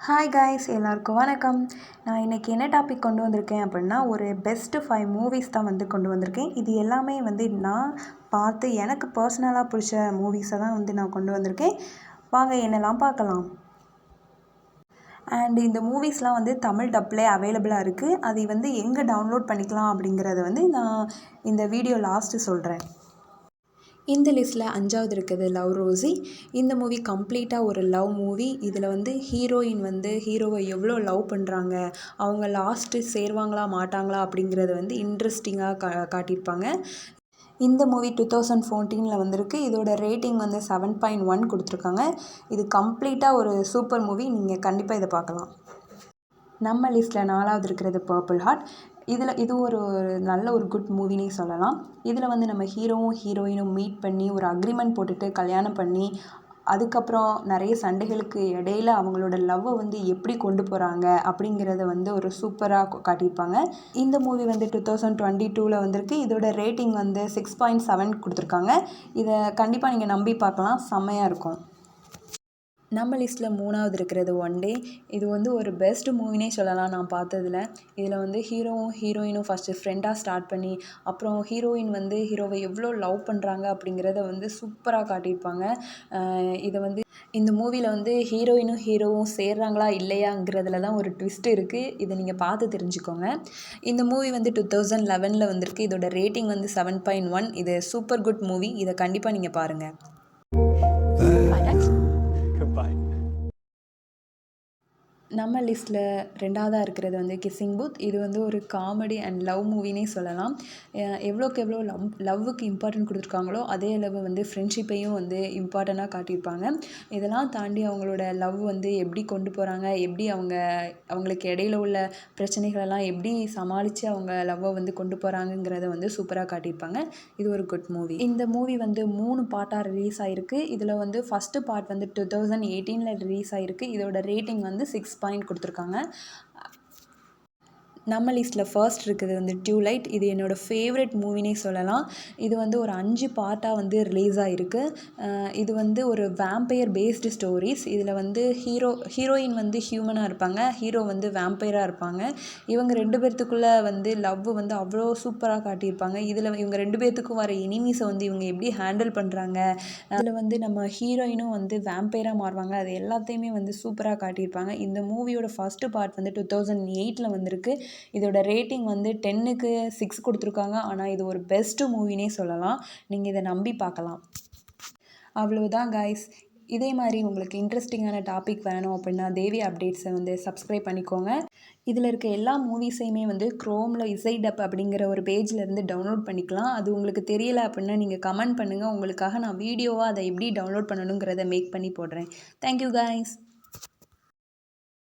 Hi guys, எல்லாருக்கும் வணக்கம். நான் இன்றைக்கி என்ன டாபிக் கொண்டு வந்திருக்கேன் அப்படின்னா, ஒரு பெஸ்ட்டு 5 மூவிஸ் தான் கொண்டு வந்திருக்கேன். இது எல்லாமே நான் பார்த்து எனக்கு பர்சனலாக பிடிச்ச மூவிஸை தான் நான் கொண்டு வந்திருக்கேன். வாங்க என்னெல்லாம் பார்க்கலாம். அண்ட் இந்த மூவிஸ்லாம் தமிழ் டப்லே அவைலபிளாக இருக்குது. அதை எங்கே டவுன்லோட் பண்ணிக்கலாம் அப்படிங்கிறத நான் இந்த வீடியோ லாஸ்ட்டு சொல்கிறேன். இந்த லிஸ்ட்டில் 5வது இருக்குது லவ் ரோஸி. இந்த மூவி கம்ப்ளீட்டாக ஒரு லவ் மூவி. இதில் ஹீரோயின் ஹீரோவை எவ்வளோ லவ் பண்ணுறாங்க, அவங்க லாஸ்ட்டு சேருவாங்களா மாட்டாங்களா அப்படிங்கிறத இன்ட்ரெஸ்டிங்காக காட்டியிருப்பாங்க. இந்த மூவி 2014 வந்திருக்கு. இதோட ரேட்டிங் 7.1 கொடுத்துருக்காங்க. இது கம்ப்ளீட்டாக ஒரு சூப்பர் மூவி. நீங்கள் கண்டிப்பாக இதை பார்க்கலாம். நம்ம லிஸ்ட்டில் 4வது இருக்கிறது பர்பிள் ஹார்ட். இது ஒரு நல்ல ஒரு குட் மூவினே சொல்லலாம். இதில் நம்ம ஹீரோவும் ஹீரோயினும் மீட் பண்ணி ஒரு அக்ரிமெண்ட் போட்டுட்டு கல்யாணம் பண்ணி அதுக்கப்புறம் நிறைய சண்டைகளுக்கு இடையில அவங்களோட லவ்வை எப்படி கொண்டு போகிறாங்க அப்படிங்கிறத ஒரு சூப்பராக காட்டியிருப்பாங்க. இந்த மூவி 2022 வந்திருக்கு. இதோட ரேட்டிங் 6.7 கொடுத்துருக்காங்க. இதை கண்டிப்பாக நீங்கள் நம்பி பார்க்கலாம், செம்மையாக இருக்கும். நம்ம லிஸ்ட்டில் 3வது இருக்கிறது ஒன் டே. இது ஒரு பெஸ்ட் மூவினே சொல்லலாம் நான் பார்த்ததில். இதில் ஹீரோவும் ஹீரோயினும் ஃபஸ்ட்டு ஃப்ரெண்டாக ஸ்டார்ட் பண்ணி அப்புறம் ஹீரோயின் ஹீரோவை எவ்வளோ லவ் பண்ணுறாங்க அப்படிங்கிறத சூப்பராக காட்டியிருப்பாங்க. இதை இந்த மூவியில் ஹீரோயினும் ஹீரோவும் சேர்றாங்களா இல்லையாங்கிறதுல தான் ஒரு ட்விஸ்ட் இருக்குது. இதை நீங்கள் பார்த்து தெரிஞ்சுக்கோங்க. இந்த மூவி 2011 வந்திருக்கு. இதோட ரேட்டிங் 7.1. இது சூப்பர் குட் மூவி. இதை கண்டிப்பாக நீங்கள் பாருங்கள். நம்ம லிஸ்ட்டில் 2வதா இருக்கிறது கிஸ்ஸிங் பூத். இது ஒரு காமெடி அண்ட் லவ் மூவினே சொல்லலாம். எவ்வளோக்கு எவ்வளோ லவ்வுக்கு இம்பார்ட்டன்ட் கொடுத்துருக்காங்களோ அதே அளவு ஃப்ரெண்ட்ஷிப்பையும் இம்பார்ட்டண்ட்டாக காட்டியிருப்பாங்க. இதெல்லாம் தாண்டி அவங்களோட லவ் எப்படி கொண்டு போகிறாங்க, எப்படி அவங்களுக்கு இடையில உள்ள பிரச்சனைகளெல்லாம் எப்படி சமாளித்து அவங்க லவ்வை கொண்டு போகிறாங்கங்கிறத சூப்பராக காட்டியிருப்பாங்க. இது ஒரு குட் மூவி. இந்த மூவி 3 பார்ட்டாக ரிலீஸ் ஆகிருக்கு. இதில் ஃபஸ்ட்டு பார்ட் 2018 ரிலீஸ் ஆகிருக்கு. இதோட ரேட்டிங் 6 பாயிண்ட் கொடுத்துருக்காங்க. நம்ம லிஸ்ட்டில் ஃபர்ஸ்ட் இருக்குது டியூலைட். இது என்னோடய ஃபேவரட் மூவினே சொல்லலாம். இது ஒரு 5 பார்ட்டாக ரிலீஸ் ஆகிருக்கு. இது ஒரு வேம்பயர் பேஸ்டு ஸ்டோரிஸ். இதில் ஹீரோயின் ஹியூமனாக இருப்பாங்க, ஹீரோ வேம்பயராக இருப்பாங்க. இவங்க 2 பேர்த்துக்குள்ளே லவ் அவ்வளோ சூப்பராக காட்டியிருப்பாங்க. இதில் இவங்க 2 பேர்த்துக்கும் வர எனிமீஸை இவங்க எப்படி ஹேண்டில் பண்ணுறாங்க, அதில் நம்ம ஹீரோயினும் வேம்பயராக மாறுவாங்க. அது எல்லாத்தையுமே சூப்பராக காட்டியிருப்பாங்க. இந்த மூவியோட ஃபஸ்ட்டு பார்ட் 2008 வந்திருக்கு. இதோட ரேட்டிங் 10க்கு 6 கொடுத்துருக்காங்க. ஆனால் இது ஒரு பெஸ்ட்டு மூவினே சொல்லலாம். நீங்கள் இதை நம்பி பார்க்கலாம். அவ்வளோதான் காய்ஸ். இதே மாதிரி உங்களுக்கு இன்ட்ரெஸ்டிங்கான டாபிக் வேணும் அப்படின்னா தேவி அப்டேட்ஸை சப்ஸ்கிரைப் பண்ணிக்கோங்க. இதில் இருக்க எல்லா மூவிஸையுமே க்ரோமில் இசைடப் அப்படிங்கிற ஒரு பேஜ்லேருந்து டவுன்லோட் பண்ணிக்கலாம். அது உங்களுக்கு தெரியலை அப்படின்னா நீங்கள் கமெண்ட் பண்ணுங்கள். உங்களுக்காக நான் வீடியோவாக அதை எப்படி டவுன்லோட் பண்ணணுங்கிறத மேக் பண்ணி போடுறேன். Thank you guys.